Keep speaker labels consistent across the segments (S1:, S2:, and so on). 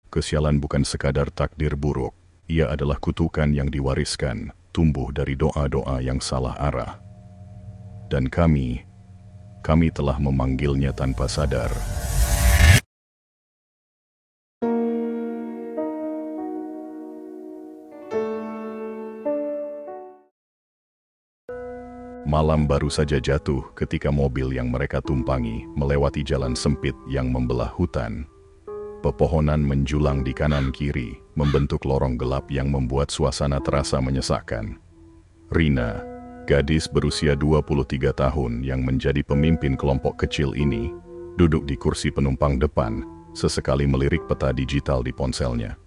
S1: Kesialan bukan sekadar takdir buruk, ia adalah kutukan yang diwariskan, tumbuh dari doa-doa yang salah arah. Dan kami telah memanggilnya tanpa sadar. Malam baru saja jatuh ketika mobil yang mereka tumpangi melewati jalan sempit yang membelah hutan. Pepohonan menjulang di kanan kiri, membentuk lorong gelap yang membuat suasana terasa menyesakkan. Rina, gadis berusia 23 tahun yang menjadi pemimpin kelompok kecil ini, duduk di kursi penumpang depan, sesekali melirik peta digital di ponselnya.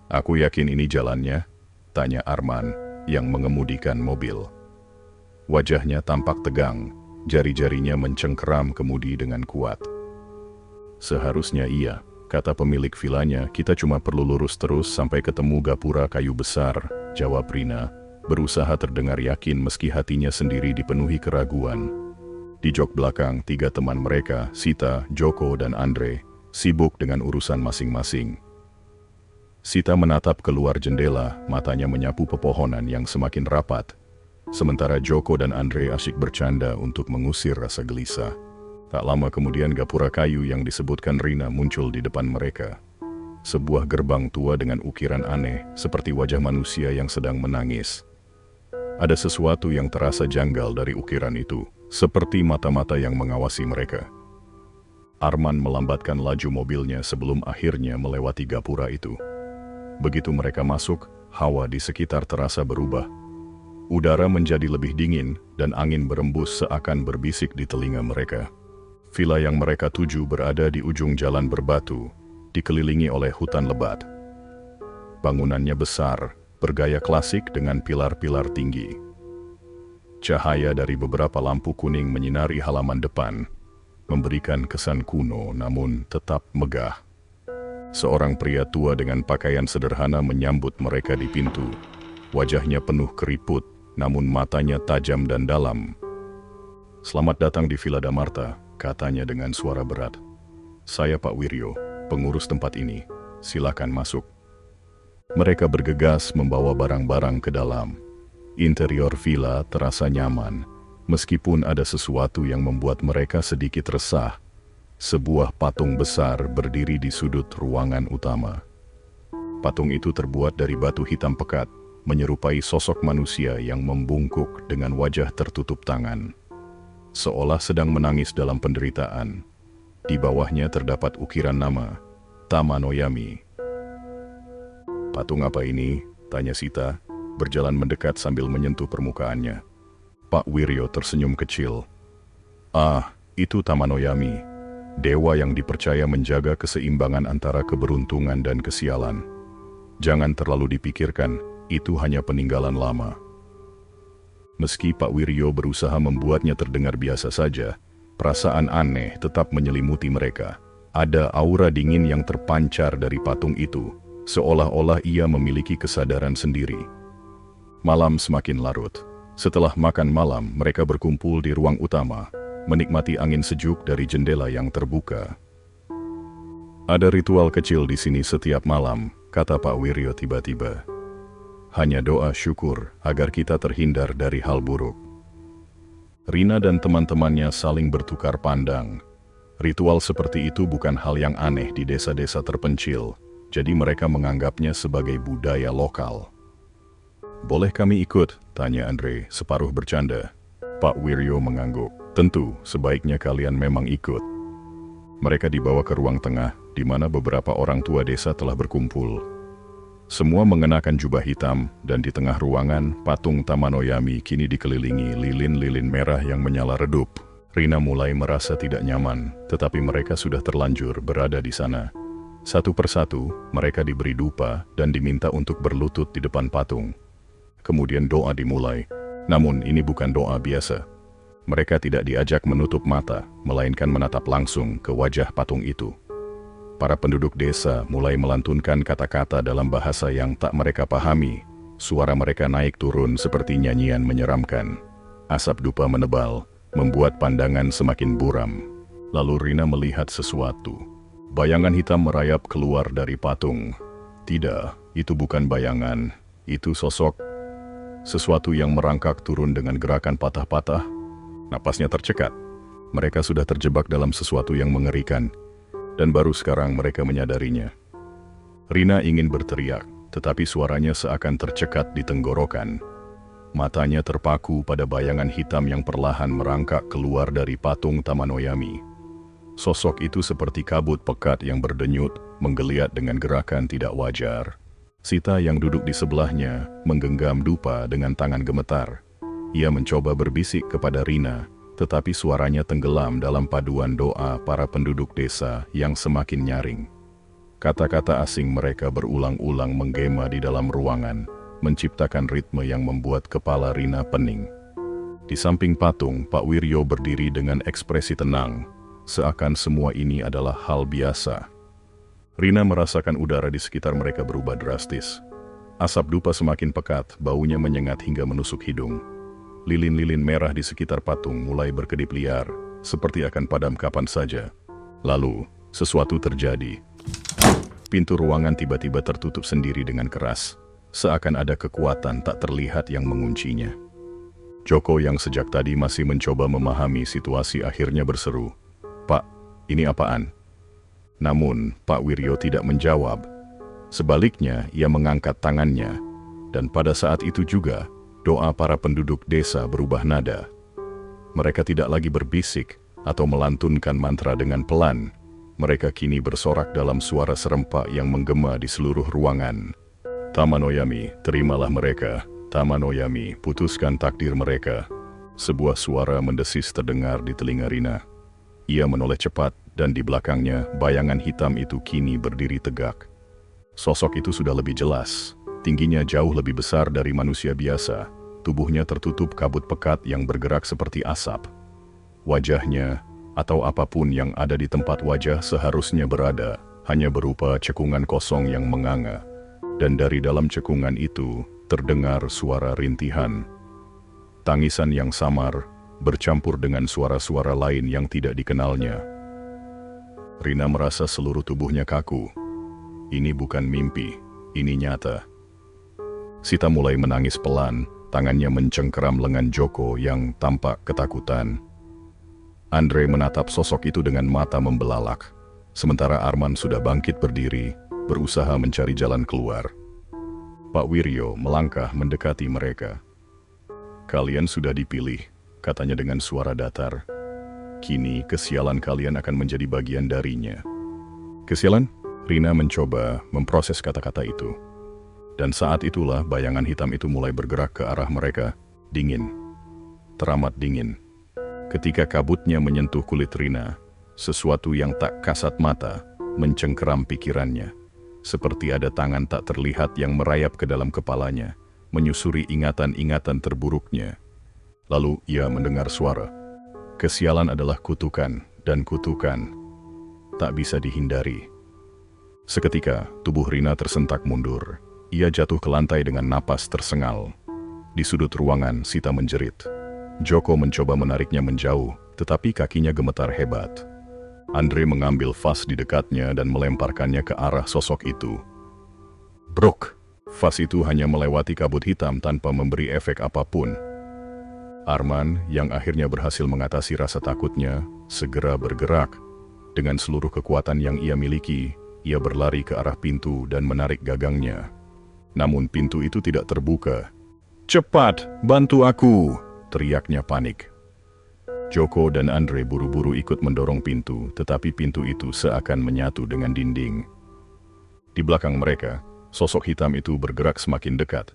S1: "Aku yakin ini jalannya?" tanya Arman yang mengemudikan mobil. Wajahnya tampak tegang, jari-jarinya mencengkeram kemudi dengan kuat. "Seharusnya iya," kata pemilik vilanya, "kita cuma perlu lurus terus sampai ketemu gapura kayu besar," jawab Rina, berusaha terdengar yakin meski hatinya sendiri dipenuhi keraguan. Di jok belakang, 3 teman mereka, Sita, Joko, dan Andre, sibuk dengan urusan masing-masing. Sita menatap keluar jendela, matanya menyapu pepohonan yang semakin rapat. Sementara Joko dan Andre asyik bercanda untuk mengusir rasa gelisah. Tak lama kemudian gapura kayu yang disebutkan Rina muncul di depan mereka. Sebuah gerbang tua dengan ukiran aneh, seperti wajah manusia yang sedang menangis. Ada sesuatu yang terasa janggal dari ukiran itu, seperti mata-mata yang mengawasi mereka. Arman melambatkan laju mobilnya sebelum akhirnya melewati gapura itu. Begitu mereka masuk, hawa di sekitar terasa berubah. Udara menjadi lebih dingin, dan angin berembus seakan berbisik di telinga mereka. Villa yang mereka tuju berada di ujung jalan berbatu, dikelilingi oleh hutan lebat. Bangunannya besar, bergaya klasik dengan pilar-pilar tinggi. Cahaya dari beberapa lampu kuning menyinari halaman depan, memberikan kesan kuno namun tetap megah. Seorang pria tua dengan pakaian sederhana menyambut mereka di pintu. Wajahnya penuh keriput, namun matanya tajam dan dalam. "Selamat datang di Villa Damarta," katanya dengan suara berat. "Saya Pak Wiryo, pengurus tempat ini. Silakan masuk." Mereka bergegas membawa barang-barang ke dalam. Interior villa terasa nyaman, meskipun ada sesuatu yang membuat mereka sedikit resah. Sebuah patung besar berdiri di sudut ruangan utama. Patung itu terbuat dari batu hitam pekat, menyerupai sosok manusia yang membungkuk dengan wajah tertutup tangan, seolah sedang menangis dalam penderitaan. Di bawahnya terdapat ukiran nama, Tamanoyami. "Patung apa ini?" tanya Sita, berjalan mendekat sambil menyentuh permukaannya. Pak Wiryo tersenyum kecil. "Ah, itu Tamanoyami, dewa yang dipercaya menjaga keseimbangan antara keberuntungan dan kesialan. Jangan terlalu dipikirkan, itu hanya peninggalan lama." Meski Pak Wiryo berusaha membuatnya terdengar biasa saja, perasaan aneh tetap menyelimuti mereka. Ada aura dingin yang terpancar dari patung itu, seolah-olah ia memiliki kesadaran sendiri. Malam semakin larut. Setelah makan malam, mereka berkumpul di ruang utama, menikmati angin sejuk dari jendela yang terbuka. "Ada ritual kecil di sini setiap malam," kata Pak Wiryo tiba-tiba. "Hanya doa syukur agar kita terhindar dari hal buruk." Rina dan teman-temannya saling bertukar pandang. Ritual seperti itu bukan hal yang aneh di desa-desa terpencil, jadi mereka menganggapnya sebagai budaya lokal. "Boleh kami ikut?" tanya Andre, separuh bercanda. Pak Wiryo mengangguk. "Tentu, sebaiknya kalian memang ikut." Mereka dibawa ke ruang tengah, di mana beberapa orang tua desa telah berkumpul. Semua mengenakan jubah hitam, dan di tengah ruangan, patung Tamanoyami kini dikelilingi lilin-lilin merah yang menyala redup. Rina mulai merasa tidak nyaman, tetapi mereka sudah terlanjur berada di sana. Satu persatu, mereka diberi dupa dan diminta untuk berlutut di depan patung. Kemudian doa dimulai, namun ini bukan doa biasa. Mereka tidak diajak menutup mata, melainkan menatap langsung ke wajah patung itu. Para penduduk desa mulai melantunkan kata-kata dalam bahasa yang tak mereka pahami. Suara mereka naik turun seperti nyanyian menyeramkan. Asap dupa menebal, membuat pandangan semakin buram. Lalu Rina melihat sesuatu. Bayangan hitam merayap keluar dari patung. Tidak, itu bukan bayangan. Itu sosok. Sesuatu yang merangkak turun dengan gerakan patah-patah. Napasnya tercekat. Mereka sudah terjebak dalam sesuatu yang mengerikan. Dan baru sekarang mereka menyadarinya. Rina ingin berteriak, tetapi suaranya seakan tercekat di tenggorokan. Matanya terpaku pada bayangan hitam yang perlahan merangkak keluar dari patung Tamanoyami. Sosok itu seperti kabut pekat yang berdenyut, menggeliat dengan gerakan tidak wajar. Sita yang duduk di sebelahnya menggenggam dupa dengan tangan gemetar. Ia mencoba berbisik kepada Rina, tetapi suaranya tenggelam dalam paduan doa para penduduk desa yang semakin nyaring. Kata-kata asing mereka berulang-ulang menggema di dalam ruangan, menciptakan ritme yang membuat kepala Rina pening. Di samping patung, Pak Wiryo berdiri dengan ekspresi tenang, seakan semua ini adalah hal biasa. Rina merasakan udara di sekitar mereka berubah drastis. Asap dupa semakin pekat, baunya menyengat hingga menusuk hidung. Lilin-lilin merah di sekitar patung mulai berkedip liar, seperti akan padam kapan saja. Lalu, sesuatu terjadi. Pintu ruangan tiba-tiba tertutup sendiri dengan keras, seakan ada kekuatan tak terlihat yang menguncinya. Joko yang sejak tadi masih mencoba memahami situasi akhirnya berseru, "Pak, ini apaan?" Namun, Pak Wiryo tidak menjawab. Sebaliknya, ia mengangkat tangannya, dan pada saat itu juga, doa para penduduk desa berubah nada. Mereka tidak lagi berbisik atau melantunkan mantra dengan pelan. Mereka kini bersorak dalam suara serempak yang menggema di seluruh ruangan. "Tamanoyami, terimalah mereka. Tamanoyami, putuskan takdir mereka." Sebuah suara mendesis terdengar di telinga Rina. Ia menoleh cepat, dan di belakangnya, bayangan hitam itu kini berdiri tegak. Sosok itu sudah lebih jelas. Tingginya jauh lebih besar dari manusia biasa. Tubuhnya tertutup kabut pekat yang bergerak seperti asap. Wajahnya, atau apapun yang ada di tempat wajah seharusnya berada, hanya berupa cekungan kosong yang menganga. Dan dari dalam cekungan itu, terdengar suara rintihan. Tangisan yang samar, bercampur dengan suara-suara lain yang tidak dikenalnya. Rina merasa seluruh tubuhnya kaku. Ini bukan mimpi, ini nyata. Sita mulai menangis pelan, tangannya mencengkeram lengan Joko yang tampak ketakutan. Andre menatap sosok itu dengan mata membelalak, sementara Arman sudah bangkit berdiri, berusaha mencari jalan keluar. Pak Wiryo melangkah mendekati mereka. "Kalian sudah dipilih," katanya dengan suara datar. "Kini kesialan kalian akan menjadi bagian darinya." "Kesialan?" Rina mencoba memproses kata-kata itu. Dan saat itulah bayangan hitam itu mulai bergerak ke arah mereka, dingin. Teramat dingin. Ketika kabutnya menyentuh kulit Rina, sesuatu yang tak kasat mata mencengkeram pikirannya. Seperti ada tangan tak terlihat yang merayap ke dalam kepalanya, menyusuri ingatan-ingatan terburuknya. Lalu ia mendengar suara. Kesialan adalah kutukan, dan kutukan tak bisa dihindari. Seketika, tubuh Rina tersentak mundur. Ia jatuh ke lantai dengan napas tersengal. Di sudut ruangan, Sita menjerit. Joko mencoba menariknya menjauh, tetapi kakinya gemetar hebat. Andre mengambil vas di dekatnya dan melemparkannya ke arah sosok itu. Brok! Vas itu hanya melewati kabut hitam tanpa memberi efek apapun. Arman, yang akhirnya berhasil mengatasi rasa takutnya, segera bergerak. Dengan seluruh kekuatan yang ia miliki, ia berlari ke arah pintu dan menarik gagangnya. Namun pintu itu tidak terbuka. "Cepat, bantu aku!" teriaknya panik. Joko dan Andre buru-buru ikut mendorong pintu, tetapi pintu itu seakan menyatu dengan dinding. Di belakang mereka, sosok hitam itu bergerak semakin dekat.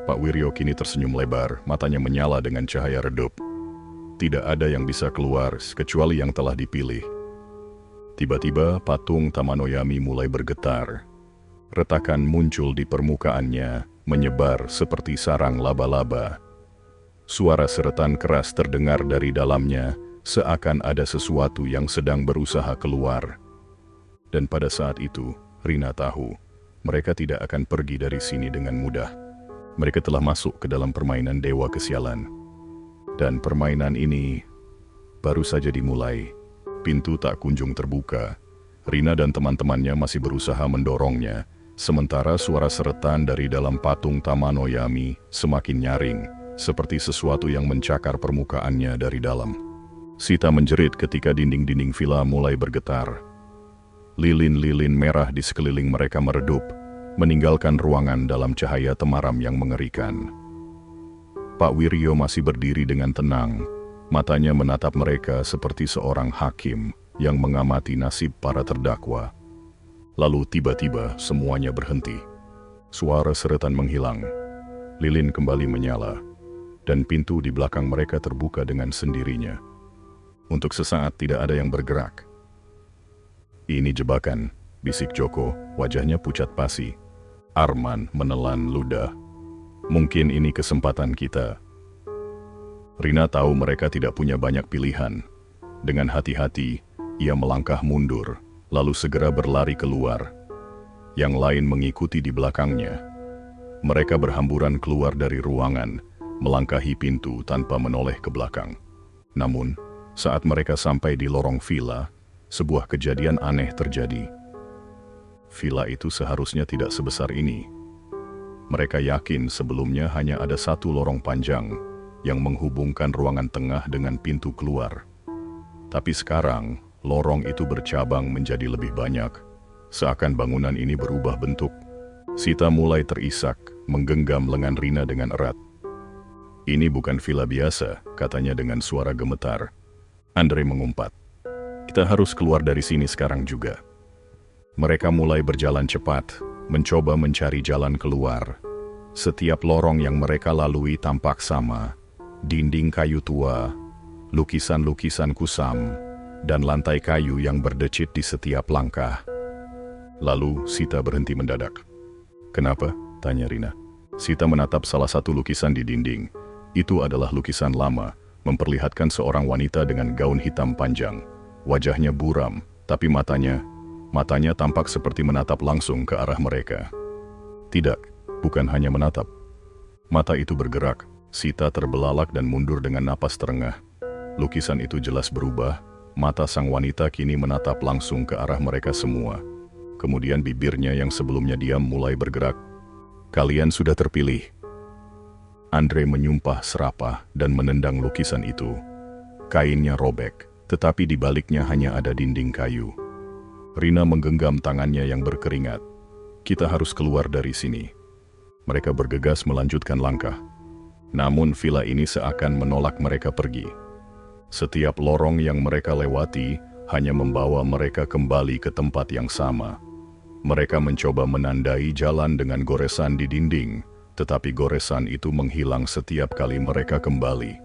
S1: Pak Wiryo kini tersenyum lebar, matanya menyala dengan cahaya redup. Tidak ada yang bisa keluar kecuali yang telah dipilih. Tiba-tiba patung Tamanoyami mulai bergetar. Retakan muncul di permukaannya, menyebar seperti sarang laba-laba. Suara seretan keras terdengar dari dalamnya, seakan ada sesuatu yang sedang berusaha keluar. Dan pada saat itu, Rina tahu, mereka tidak akan pergi dari sini dengan mudah. Mereka telah masuk ke dalam permainan Dewa Kesialan. Dan permainan ini baru saja dimulai. Pintu tak kunjung terbuka. Rina dan teman-temannya masih berusaha mendorongnya, sementara suara seretan dari dalam patung Tamanoyami semakin nyaring, seperti sesuatu yang mencakar permukaannya dari dalam. Sita menjerit ketika dinding-dinding villa mulai bergetar. Lilin-lilin merah di sekeliling mereka meredup, meninggalkan ruangan dalam cahaya temaram yang mengerikan. Pak Wiryo masih berdiri dengan tenang, matanya menatap mereka seperti seorang hakim yang mengamati nasib para terdakwa. Lalu tiba-tiba semuanya berhenti. Suara seretan menghilang, lilin kembali menyala, dan pintu di belakang mereka terbuka dengan sendirinya. Untuk sesaat tidak ada yang bergerak. "Ini jebakan," bisik Joko, wajahnya pucat pasi. Arman menelan ludah. "Mungkin ini kesempatan kita." Rina tahu mereka tidak punya banyak pilihan. Dengan hati-hati, ia melangkah mundur, lalu segera berlari keluar. Yang lain mengikuti di belakangnya. Mereka berhamburan keluar dari ruangan, melangkahi pintu tanpa menoleh ke belakang. Namun, saat mereka sampai di lorong villa, sebuah kejadian aneh terjadi. Villa itu seharusnya tidak sebesar ini. Mereka yakin sebelumnya hanya ada satu lorong panjang yang menghubungkan ruangan tengah dengan pintu keluar. Tapi sekarang, lorong itu bercabang menjadi lebih banyak, seakan bangunan ini berubah bentuk. Sita mulai terisak, menggenggam lengan Rina dengan erat. "Ini bukan villa biasa," katanya dengan suara gemetar. Andre mengumpat, "Kita harus keluar dari sini sekarang juga." Mereka mulai berjalan cepat, mencoba mencari jalan keluar. Setiap lorong yang mereka lalui tampak sama. Dinding kayu tua, lukisan-lukisan kusam, dan lantai kayu yang berdecit di setiap langkah. Lalu Sita berhenti mendadak. "Kenapa?" tanya Rina. Sita menatap salah satu lukisan di dinding. Itu adalah lukisan lama, memperlihatkan seorang wanita dengan gaun hitam panjang. Wajahnya buram, tapi matanya tampak seperti menatap langsung ke arah mereka. Tidak, bukan hanya menatap. Mata itu bergerak. Sita terbelalak dan mundur dengan napas terengah. Lukisan itu jelas berubah. Mata sang wanita kini menatap langsung ke arah mereka semua. Kemudian bibirnya yang sebelumnya diam mulai bergerak. "Kalian sudah terpilih." Andre menyumpah serapah dan menendang lukisan itu. Kainnya robek, tetapi di baliknya hanya ada dinding kayu. Rina menggenggam tangannya yang berkeringat. "Kita harus keluar dari sini." Mereka bergegas melanjutkan langkah. Namun villa ini seakan menolak mereka pergi. Setiap lorong yang mereka lewati hanya membawa mereka kembali ke tempat yang sama. Mereka mencoba menandai jalan dengan goresan di dinding, tetapi goresan itu menghilang setiap kali mereka kembali.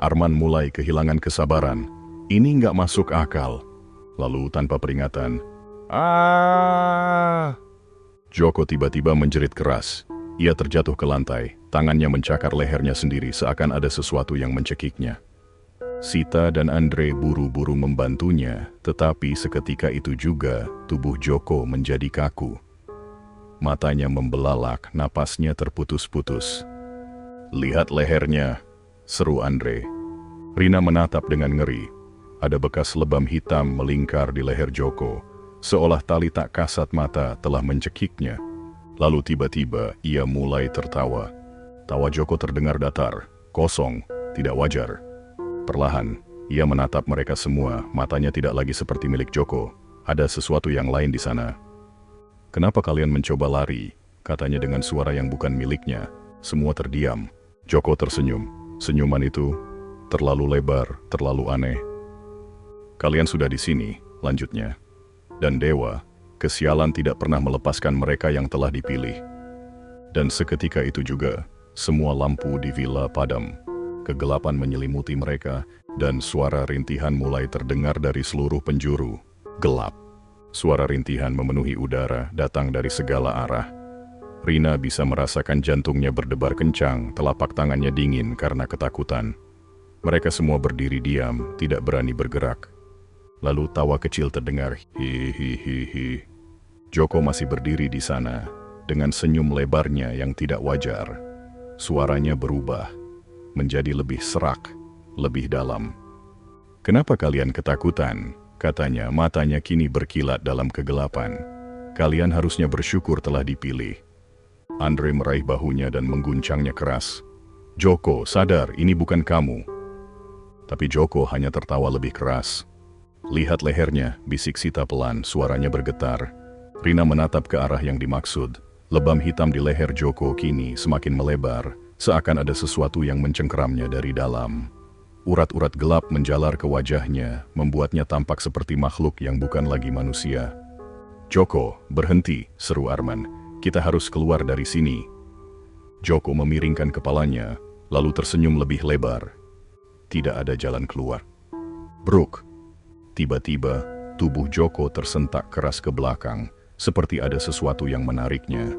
S1: Arman mulai kehilangan kesabaran. "Ini nggak masuk akal." Lalu tanpa peringatan, "Ah!" Joko tiba-tiba menjerit keras. Ia terjatuh ke lantai, tangannya mencakar lehernya sendiri seakan ada sesuatu yang mencekiknya. Sita dan Andre buru-buru membantunya, tetapi seketika itu juga tubuh Joko menjadi kaku. Matanya membelalak, napasnya terputus-putus. "Lihat lehernya," seru Andre. Rina menatap dengan ngeri. Ada bekas lebam hitam melingkar di leher Joko, seolah tali tak kasat mata telah mencekiknya. Lalu tiba-tiba ia mulai tertawa. Tawa Joko terdengar datar, kosong, tidak wajar. Perlahan, ia menatap mereka semua, matanya tidak lagi seperti milik Joko. Ada sesuatu yang lain di sana. "Kenapa kalian mencoba lari?" katanya dengan suara yang bukan miliknya. Semua terdiam. Joko tersenyum. Senyuman itu terlalu lebar, terlalu aneh. "Kalian sudah di sini," lanjutnya. "Dan dewa, kesialan tidak pernah melepaskan mereka yang telah dipilih." Dan seketika itu juga, semua lampu di villa padam. Kegelapan menyelimuti mereka, dan suara rintihan mulai terdengar dari seluruh penjuru. Gelap. Suara rintihan memenuhi udara, datang dari segala arah. Rina bisa merasakan jantungnya berdebar kencang, telapak tangannya dingin karena ketakutan. Mereka semua berdiri diam, tidak berani bergerak. Lalu tawa kecil terdengar, hihihihi. Joko masih berdiri di sana, dengan senyum lebarnya yang tidak wajar. Suaranya berubah, menjadi lebih serak, lebih dalam. "Kenapa kalian ketakutan?" katanya, matanya kini berkilat dalam kegelapan. Kalian harusnya bersyukur telah dipilih. Andre meraih bahunya dan mengguncangnya keras. Joko, sadar, ini bukan kamu. Tapi Joko hanya tertawa lebih keras. Lihat lehernya, bisik Sita pelan, suaranya bergetar. Rina menatap ke arah yang dimaksud. Lebam hitam di leher Joko kini semakin melebar, seakan ada sesuatu yang mencengkeramnya dari dalam. Urat-urat gelap menjalar ke wajahnya, membuatnya tampak seperti makhluk yang bukan lagi manusia. Joko, berhenti, seru Arman. Kita harus keluar dari sini. Joko memiringkan kepalanya, lalu tersenyum lebih lebar. Tidak ada jalan keluar. Bruk. Tiba-tiba, tubuh Joko tersentak keras ke belakang, seperti ada sesuatu yang menariknya.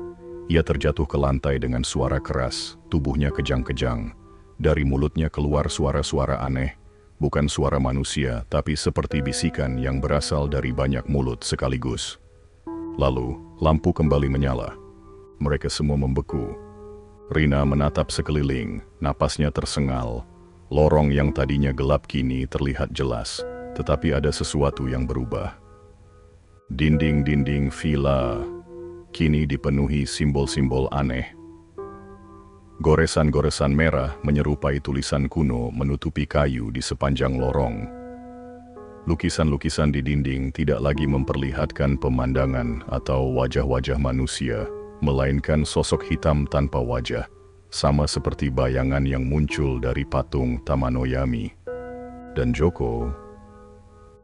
S1: Ia terjatuh ke lantai dengan suara keras, tubuhnya kejang-kejang. Dari mulutnya keluar suara-suara aneh, bukan suara manusia, tapi seperti bisikan yang berasal dari banyak mulut sekaligus. Lalu, lampu kembali menyala. Mereka semua membeku. Rina menatap sekeliling, napasnya tersengal. Lorong yang tadinya gelap kini terlihat jelas, tetapi ada sesuatu yang berubah. Dinding-dinding villa kini dipenuhi simbol-simbol aneh. Goresan-goresan merah menyerupai tulisan kuno menutupi kayu di sepanjang lorong. Lukisan-lukisan di dinding tidak lagi memperlihatkan pemandangan atau wajah-wajah manusia, melainkan sosok hitam tanpa wajah, sama seperti bayangan yang muncul dari patung Tamanoyami. Dan Joko,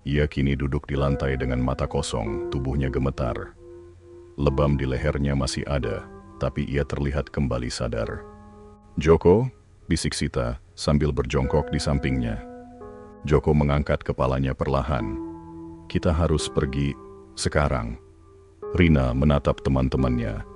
S1: ia kini duduk di lantai dengan mata kosong, tubuhnya gemetar. Lebam di lehernya masih ada, tapi ia terlihat kembali sadar. Joko, bisik Sita sambil berjongkok di sampingnya. Joko mengangkat kepalanya perlahan. Kita harus pergi sekarang. Rina menatap teman-temannya.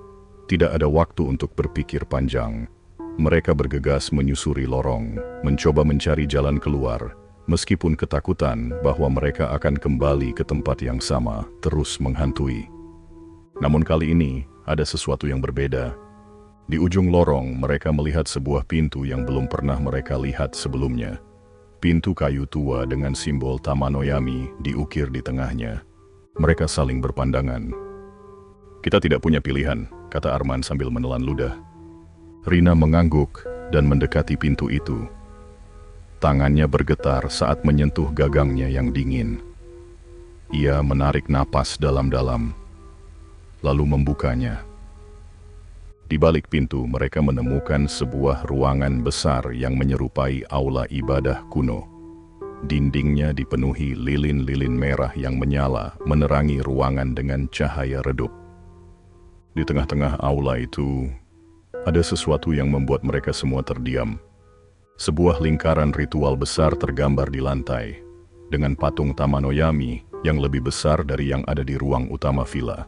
S1: Tidak ada waktu untuk berpikir panjang. Mereka bergegas menyusuri lorong, mencoba mencari jalan keluar, meskipun ketakutan bahwa mereka akan kembali ke tempat yang sama terus menghantui. Namun kali ini ada sesuatu yang berbeda. Di ujung lorong, mereka melihat sebuah pintu yang belum pernah mereka lihat sebelumnya. Pintu kayu tua dengan simbol Tamanoyami diukir di tengahnya. Mereka saling berpandangan. Kita tidak punya pilihan, kata Arman sambil menelan ludah. Rina mengangguk dan mendekati pintu itu. Tangannya bergetar saat menyentuh gagangnya yang dingin. Ia menarik napas dalam-dalam, lalu membukanya. Di balik pintu, mereka menemukan sebuah ruangan besar yang menyerupai aula ibadah kuno. Dindingnya dipenuhi lilin-lilin merah yang menyala, menerangi ruangan dengan cahaya redup. Di tengah-tengah aula itu, ada sesuatu yang membuat mereka semua terdiam. Sebuah lingkaran ritual besar tergambar di lantai, dengan patung Tamanoyami yang lebih besar dari yang ada di ruang utama villa.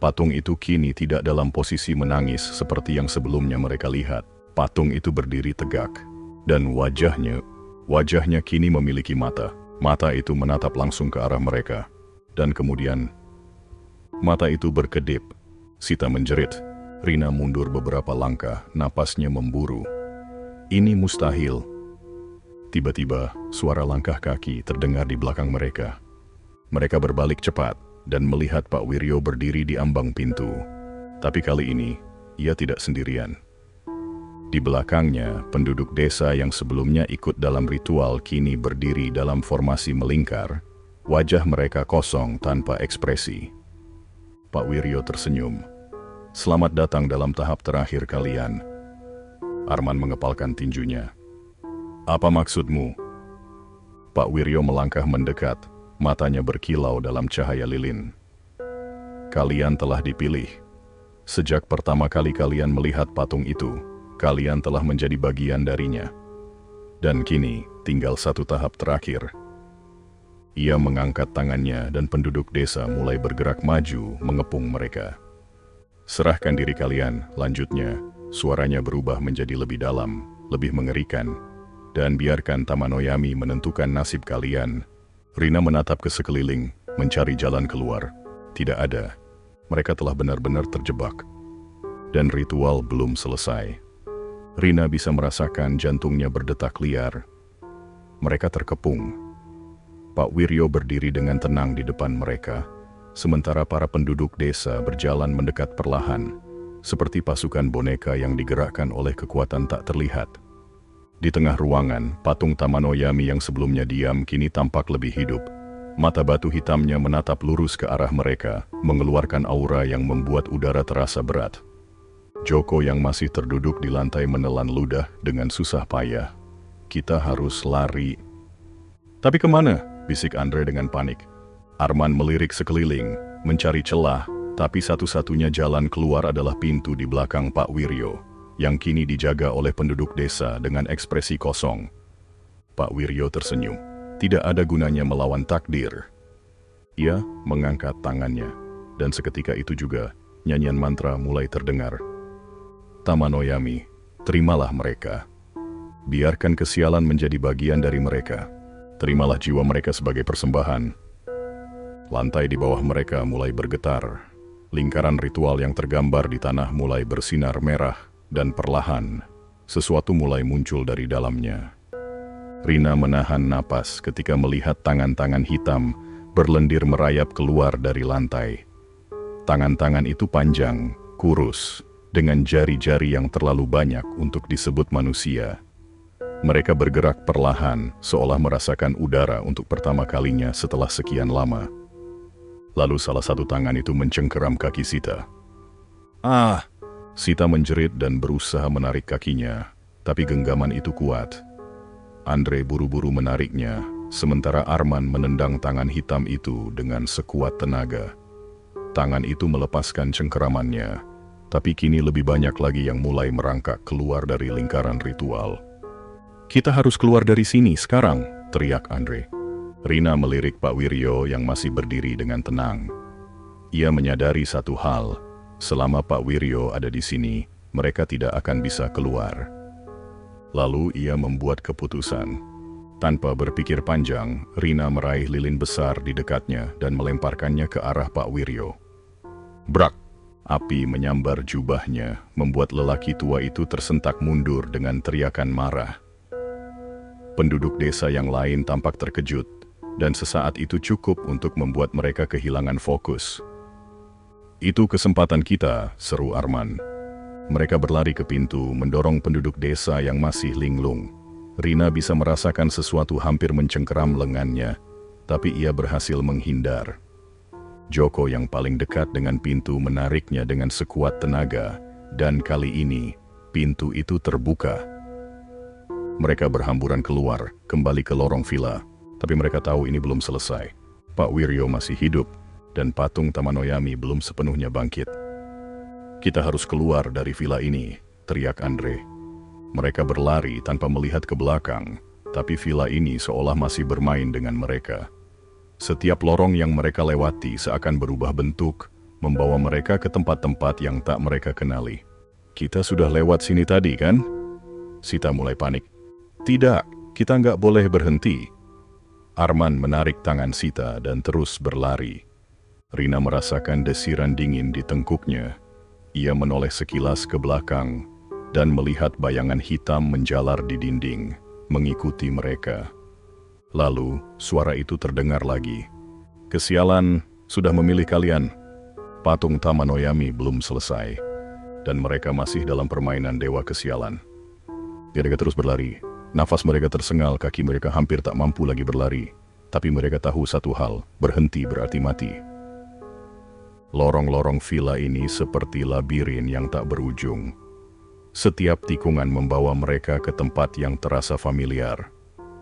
S1: Patung itu kini tidak dalam posisi menangis seperti yang sebelumnya mereka lihat. Patung itu berdiri tegak, dan wajahnya kini memiliki mata. Mata itu menatap langsung ke arah mereka. Dan kemudian, mata itu berkedip. Sita menjerit. Rina mundur beberapa langkah, napasnya memburu. Ini mustahil. Tiba-tiba, suara langkah kaki terdengar di belakang mereka. Mereka berbalik cepat dan melihat Pak Wiryo berdiri di ambang pintu. Tapi kali ini, ia tidak sendirian. Di belakangnya, penduduk desa yang sebelumnya ikut dalam ritual kini berdiri dalam formasi melingkar. Wajah mereka kosong tanpa ekspresi. Pak Wiryo tersenyum. Selamat datang dalam tahap terakhir kalian. Arman mengepalkan tinjunya. Apa maksudmu? Pak Wiryo melangkah mendekat. Matanya berkilau dalam cahaya lilin. Kalian telah dipilih. Sejak pertama kali kalian melihat patung itu, kalian telah menjadi bagian darinya. Dan kini, tinggal satu tahap terakhir. Ia mengangkat tangannya dan penduduk desa mulai bergerak maju mengepung mereka. Serahkan diri kalian, lanjutnya, suaranya berubah menjadi lebih dalam, lebih mengerikan. Dan biarkan Tamanoyami menentukan nasib kalian. Rina menatap ke sekeliling, mencari jalan keluar. Tidak ada. Mereka telah benar-benar terjebak. Dan ritual belum selesai. Rina bisa merasakan jantungnya berdetak liar. Mereka terkepung. Pak Wiryo berdiri dengan tenang di depan mereka, sementara para penduduk desa berjalan mendekat perlahan, seperti pasukan boneka yang digerakkan oleh kekuatan tak terlihat. Di tengah ruangan, patung Tamanoyami yang sebelumnya diam kini tampak lebih hidup. Mata batu hitamnya menatap lurus ke arah mereka, mengeluarkan aura yang membuat udara terasa berat. Joko yang masih terduduk di lantai menelan ludah dengan susah payah. Kita harus lari. Tapi kemana? Bisik Andre dengan panik. Arman melirik sekeliling, mencari celah, tapi satu-satunya jalan keluar adalah pintu di belakang Pak Wiryo, yang kini dijaga oleh penduduk desa dengan ekspresi kosong. Pak Wiryo tersenyum. Tidak ada gunanya melawan takdir. Ia mengangkat tangannya, dan seketika itu juga nyanyian mantra mulai terdengar. Tamanoyami, terimalah mereka. Biarkan kesialan menjadi bagian dari mereka. Terimalah jiwa mereka sebagai persembahan. Lantai di bawah mereka mulai bergetar. Lingkaran ritual yang tergambar di tanah mulai bersinar merah, dan perlahan, sesuatu mulai muncul dari dalamnya. Rina menahan napas ketika melihat tangan-tangan hitam berlendir merayap keluar dari lantai. Tangan-tangan itu panjang, kurus, dengan jari-jari yang terlalu banyak untuk disebut manusia. Mereka bergerak perlahan, seolah merasakan udara untuk pertama kalinya setelah sekian lama. Lalu salah satu tangan itu mencengkeram kaki Sita. "Ah!" Sita menjerit dan berusaha menarik kakinya, tapi genggaman itu kuat. Andre buru-buru menariknya, sementara Arman menendang tangan hitam itu dengan sekuat tenaga. Tangan itu melepaskan cengkeramannya, tapi kini lebih banyak lagi yang mulai merangkak keluar dari lingkaran ritual. "Kita harus keluar dari sini sekarang," teriak Andre. Rina melirik Pak Wiryo yang masih berdiri dengan tenang. Ia menyadari satu hal, selama Pak Wiryo ada di sini, mereka tidak akan bisa keluar. Lalu ia membuat keputusan. Tanpa berpikir panjang, Rina meraih lilin besar di dekatnya dan melemparkannya ke arah Pak Wiryo. Brak! Api menyambar jubahnya, membuat lelaki tua itu tersentak mundur dengan teriakan marah. Penduduk desa yang lain tampak terkejut, dan sesaat itu cukup untuk membuat mereka kehilangan fokus. "Itu kesempatan kita," seru Arman. Mereka berlari ke pintu, mendorong penduduk desa yang masih linglung. Rina bisa merasakan sesuatu hampir mencengkeram lengannya, tapi ia berhasil menghindar. Joko yang paling dekat dengan pintu menariknya dengan sekuat tenaga, dan kali ini, pintu itu terbuka. Mereka berhamburan keluar, kembali ke lorong villa, tapi mereka tahu ini belum selesai. Pak Wiryo masih hidup, dan patung Tamanoyami belum sepenuhnya bangkit. "Kita harus keluar dari villa ini," teriak Andre. Mereka berlari tanpa melihat ke belakang, tapi villa ini seolah masih bermain dengan mereka. Setiap lorong yang mereka lewati seakan berubah bentuk, membawa mereka ke tempat-tempat yang tak mereka kenali. "Kita sudah lewat sini tadi, kan?" Sita mulai panik. "Tidak, kita nggak boleh berhenti." Arman menarik tangan Sita dan terus berlari. Rina merasakan desiran dingin di tengkuknya. Ia menoleh sekilas ke belakang dan melihat bayangan hitam menjalar di dinding, mengikuti mereka. Lalu, suara itu terdengar lagi. "Kesialan sudah memilih kalian. Patung Tamanoyami belum selesai, dan mereka masih dalam permainan dewa kesialan." Mereka terus berlari. Nafas mereka tersengal, kaki mereka hampir tak mampu lagi berlari. Tapi mereka tahu satu hal, berhenti berarti mati. Lorong-lorong villa ini seperti labirin yang tak berujung. Setiap tikungan membawa mereka ke tempat yang terasa familiar,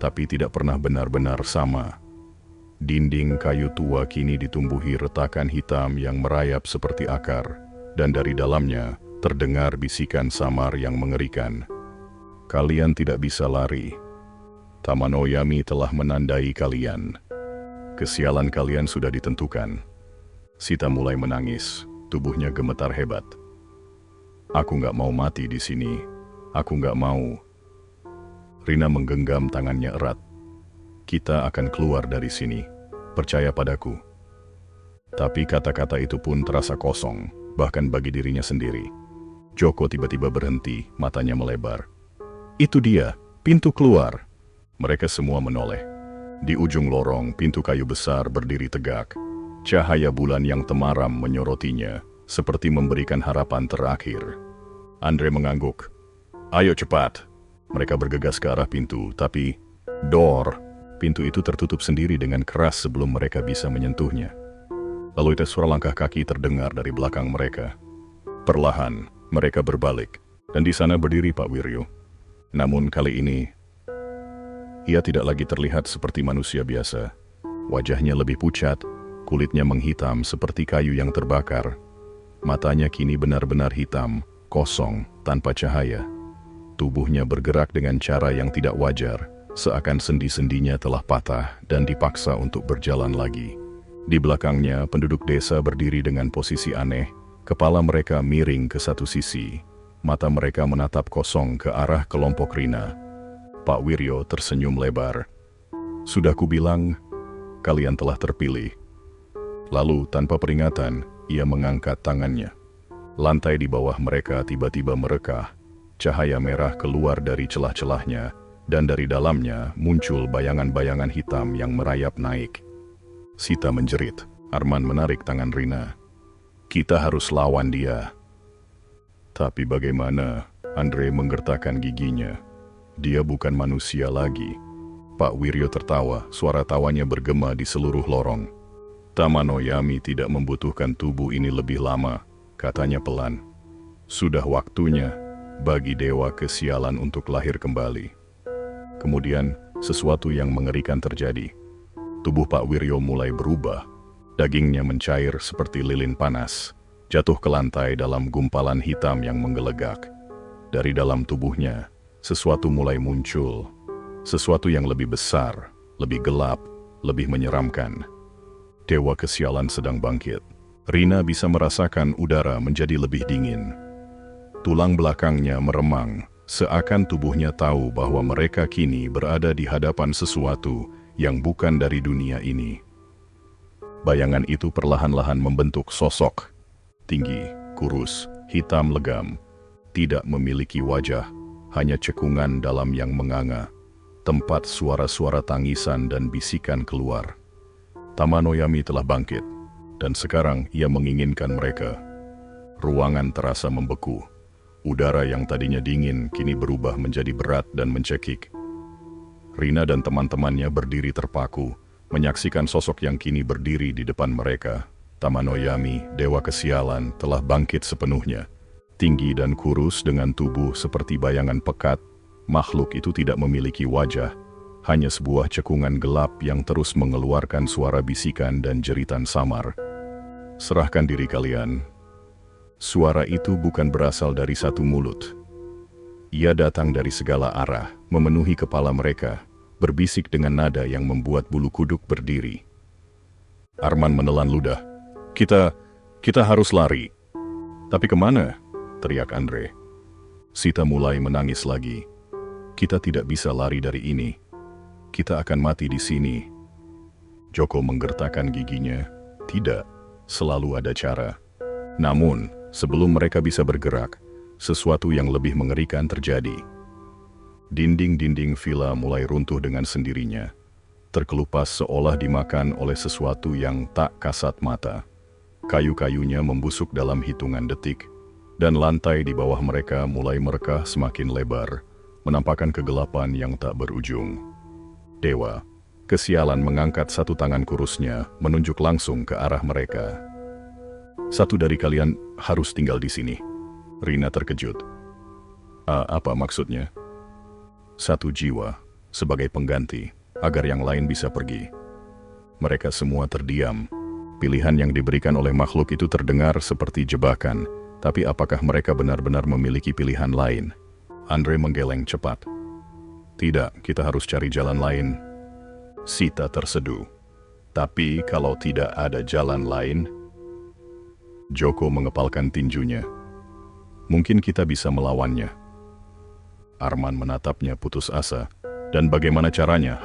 S1: tapi tidak pernah benar-benar sama. Dinding kayu tua kini ditumbuhi retakan hitam yang merayap seperti akar, dan dari dalamnya terdengar bisikan samar yang mengerikan. "Kalian tidak bisa lari. Tamanoyami telah menandai kalian. Kesialan kalian sudah ditentukan." Sita mulai menangis, tubuhnya gemetar hebat. "Aku nggak mau mati di sini. Aku nggak mau." Rina menggenggam tangannya erat. "Kita akan keluar dari sini. Percaya padaku." Tapi kata-kata itu pun terasa kosong, bahkan bagi dirinya sendiri. Joko tiba-tiba berhenti, matanya melebar. "Itu dia, pintu keluar." Mereka semua menoleh. Di ujung lorong, pintu kayu besar berdiri tegak. Cahaya bulan yang temaram menyorotinya, seperti memberikan harapan terakhir. Andre mengangguk. "Ayo cepat." Mereka bergegas ke arah pintu, tapi pintu itu tertutup sendiri dengan keras sebelum mereka bisa menyentuhnya. Lalu suara langkah kaki terdengar dari belakang mereka. Perlahan, mereka berbalik, dan di sana berdiri Pak Wiryo. Namun kali ini, ia tidak lagi terlihat seperti manusia biasa. Wajahnya lebih pucat, kulitnya menghitam seperti kayu yang terbakar. Matanya kini benar-benar hitam, kosong, tanpa cahaya. Tubuhnya bergerak dengan cara yang tidak wajar, seakan sendi-sendinya telah patah dan dipaksa untuk berjalan lagi. Di belakangnya, penduduk desa berdiri dengan posisi aneh, kepala mereka miring ke satu sisi, mata mereka menatap kosong ke arah kelompok Rina. Pak Wiryo tersenyum lebar. "Sudah kubilang, kalian telah terpilih." Lalu, tanpa peringatan, ia mengangkat tangannya. Lantai di bawah mereka tiba-tiba merekah, cahaya merah keluar dari celah-celahnya, dan dari dalamnya muncul bayangan-bayangan hitam yang merayap naik. Sita menjerit. Arman menarik tangan Rina. "Kita harus lawan dia." Tapi bagaimana? Andre menggertakkan giginya. Dia bukan manusia lagi. Pak Wiryo tertawa, suara tawanya bergema di seluruh lorong. "Tamanoyami tidak membutuhkan tubuh ini lebih lama," katanya pelan. "Sudah waktunya bagi dewa kesialan untuk lahir kembali." Kemudian, sesuatu yang mengerikan terjadi. Tubuh Pak Wiryo mulai berubah. Dagingnya mencair seperti lilin panas, jatuh ke lantai dalam gumpalan hitam yang menggelegak. Dari dalam tubuhnya, sesuatu mulai muncul. Sesuatu yang lebih besar, lebih gelap, lebih menyeramkan. Dewa kesialan sedang bangkit. Rina bisa merasakan udara menjadi lebih dingin. Tulang belakangnya meremang, seakan tubuhnya tahu bahwa mereka kini berada di hadapan sesuatu yang bukan dari dunia ini. Bayangan itu perlahan-lahan membentuk sosok. Tinggi, kurus, hitam legam. Tidak memiliki wajah, hanya cekungan dalam yang menganga. Tempat suara-suara tangisan dan bisikan keluar. Tamanoyami telah bangkit, dan sekarang ia menginginkan mereka. Ruangan terasa membeku. Udara yang tadinya dingin kini berubah menjadi berat dan mencekik. Rina dan teman-temannya berdiri terpaku, menyaksikan sosok yang kini berdiri di depan mereka. Tamanoyami, dewa kesialan, telah bangkit sepenuhnya. Tinggi dan kurus dengan tubuh seperti bayangan pekat, makhluk itu tidak memiliki wajah, hanya sebuah cekungan gelap yang terus mengeluarkan suara bisikan dan jeritan samar. "Serahkan diri kalian." Suara itu bukan berasal dari satu mulut. Ia datang dari segala arah, memenuhi kepala mereka, berbisik dengan nada yang membuat bulu kuduk berdiri. Arman menelan ludah. Kita harus lari." "Tapi kemana?" teriak Andre. Sita mulai menangis lagi. "Kita tidak bisa lari dari ini. Kita akan mati di sini." Joko menggertakkan giginya. Tidak, selalu ada cara. Namun, sebelum mereka bisa bergerak, sesuatu yang lebih mengerikan terjadi. Dinding-dinding villa mulai runtuh dengan sendirinya, terkelupas seolah dimakan oleh sesuatu yang tak kasat mata. Kayu-kayunya membusuk dalam hitungan detik, dan lantai di bawah mereka mulai merekah semakin lebar, menampakkan kegelapan yang tak berujung. Dewa kesialan mengangkat satu tangan kurusnya, menunjuk langsung ke arah mereka. "Satu dari kalian harus tinggal di sini." Rina terkejut. Apa maksudnya?" "Satu jiwa, sebagai pengganti, agar yang lain bisa pergi." Mereka semua terdiam. Pilihan yang diberikan oleh makhluk itu terdengar seperti jebakan, tapi apakah mereka benar-benar memiliki pilihan lain? Andre menggeleng cepat. "Tidak, kita harus cari jalan lain." Sita terseduh. "Tapi kalau tidak ada jalan lain?" Joko mengepalkan tinjunya. "Mungkin kita bisa melawannya." Arman menatapnya putus asa. "Dan bagaimana caranya,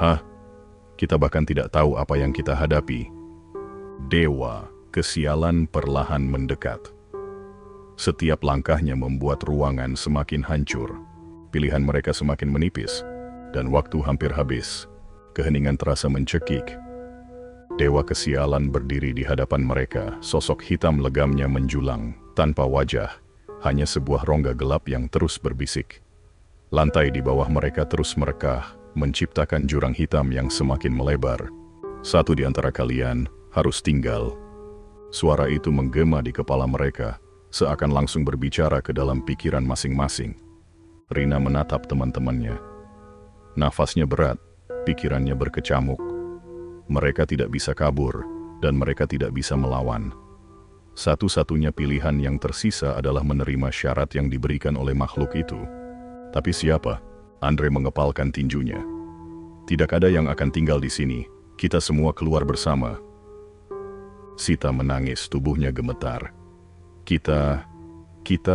S1: Kita bahkan tidak tahu apa yang kita hadapi." Dewa kesialan perlahan mendekat. Setiap langkahnya membuat ruangan semakin hancur. Pilihan mereka semakin menipis, dan waktu hampir habis. keheningan terasa mencekik. Dewa kesialan berdiri di hadapan mereka, sosok hitam legamnya menjulang, tanpa wajah, hanya sebuah rongga gelap yang terus berbisik. Lantai di bawah mereka terus merekah, menciptakan jurang hitam yang semakin melebar. Satu di antara kalian harus tinggal. Suara itu menggema di kepala mereka, seakan langsung berbicara ke dalam pikiran masing-masing. Rina menatap teman-temannya. Nafasnya berat, pikirannya berkecamuk. Mereka tidak bisa kabur, dan mereka tidak bisa melawan. Satu-satunya pilihan yang tersisa adalah menerima syarat yang diberikan oleh makhluk itu. Tapi siapa? Andre mengepalkan tinjunya. Tidak ada yang akan tinggal di sini, kita semua keluar bersama. Sita menangis, tubuhnya gemetar. Kita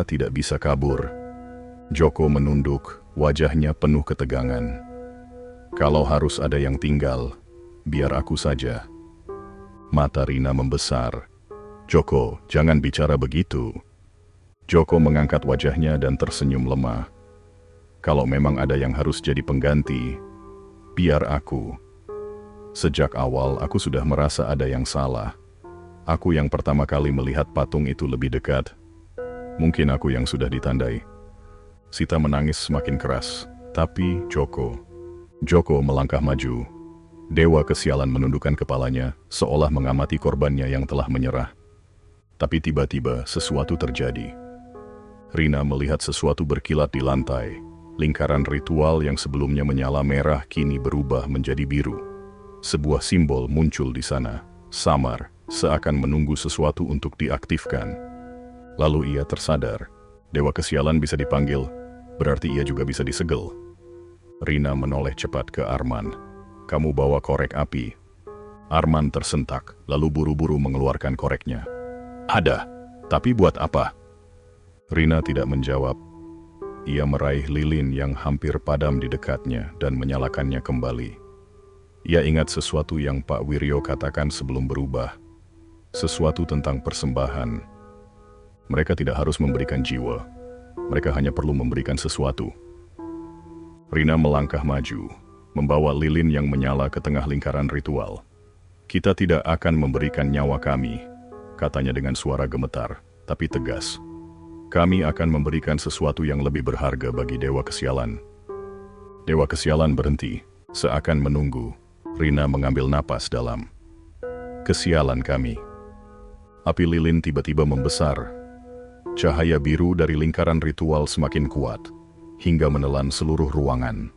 S1: tidak bisa kabur. Joko menunduk, wajahnya penuh ketegangan. Kalau harus ada yang tinggal, biar aku saja. Mata Rina membesar. Joko, jangan bicara begitu. Joko mengangkat wajahnya dan tersenyum lemah. Kalau memang ada yang harus jadi pengganti, biar aku. Sejak awal aku sudah merasa ada yang salah. Aku yang pertama kali melihat patung itu lebih dekat. Mungkin aku yang sudah ditandai. Sita menangis semakin keras. Tapi Joko melangkah maju. Dewa kesialan menundukkan kepalanya, seolah mengamati korbannya yang telah menyerah. Tapi tiba-tiba sesuatu terjadi. Rina melihat sesuatu berkilat di lantai. Lingkaran ritual yang sebelumnya menyala merah kini berubah menjadi biru. Sebuah simbol muncul di sana, samar, seakan menunggu sesuatu untuk diaktifkan. Lalu ia tersadar. Dewa kesialan bisa dipanggil, berarti ia juga bisa disegel. Rina menoleh cepat ke Arman. Kamu bawa korek api. Arman tersentak, lalu buru-buru mengeluarkan koreknya. Ada, tapi buat apa? Rina tidak menjawab. Ia meraih lilin yang hampir padam di dekatnya dan menyalakannya kembali. Ia ingat sesuatu yang Pak Wiryo katakan sebelum berubah. Sesuatu tentang persembahan. Mereka tidak harus memberikan jiwa. Mereka hanya perlu memberikan sesuatu. Rina melangkah maju, membawa lilin yang menyala ke tengah lingkaran ritual. Kita tidak akan memberikan nyawa kami, katanya dengan suara gemetar, tapi tegas. Kami akan memberikan sesuatu yang lebih berharga bagi Dewa Kesialan. Dewa Kesialan berhenti, seakan menunggu. Rina mengambil napas dalam. Kesialan kami. Api lilin tiba-tiba membesar. Cahaya biru dari lingkaran ritual semakin kuat, hingga menelan seluruh ruangan.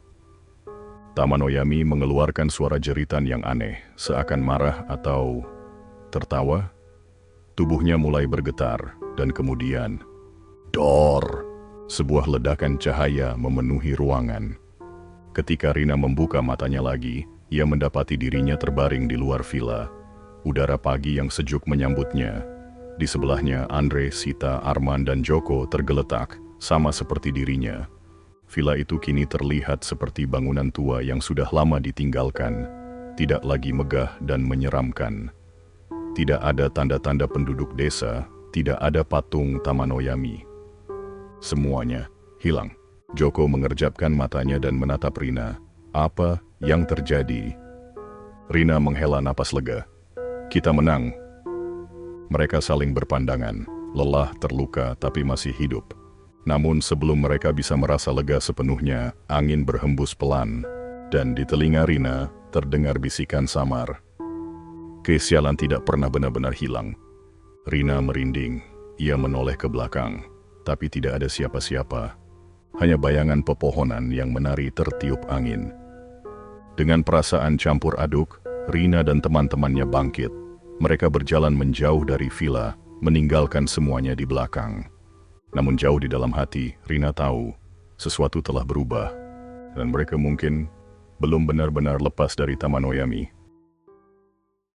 S1: Tamanoyami mengeluarkan suara jeritan yang aneh, seakan marah atau tertawa. Tubuhnya mulai bergetar, dan kemudian, dor! Sebuah ledakan cahaya memenuhi ruangan. Ketika Rina membuka matanya lagi, ia mendapati dirinya terbaring di luar villa. Udara pagi yang sejuk menyambutnya. Di sebelahnya Andre, Sita, Arman, dan Joko tergeletak, sama seperti dirinya. Villa itu kini terlihat seperti bangunan tua yang sudah lama ditinggalkan, tidak lagi megah dan menyeramkan. Tidak ada tanda-tanda penduduk desa, tidak ada patung Tamanoyami. Semuanya hilang. Joko mengerjapkan matanya dan menatap Rina. Apa yang terjadi? Rina menghela napas lega. Kita menang. Mereka saling berpandangan, lelah, terluka, tapi masih hidup. Namun sebelum mereka bisa merasa lega sepenuhnya, angin berhembus pelan, dan di telinga Rina terdengar bisikan samar. Kesialan tidak pernah benar-benar hilang. Rina merinding, ia menoleh ke belakang, tapi tidak ada siapa-siapa. Hanya bayangan pepohonan yang menari tertiup angin. Dengan perasaan campur aduk, Rina dan teman-temannya bangkit. Mereka berjalan menjauh dari villa, meninggalkan semuanya di belakang. Namun jauh di dalam hati, Rina tahu sesuatu telah berubah, dan mereka mungkin belum benar-benar lepas dari Tamanoyami.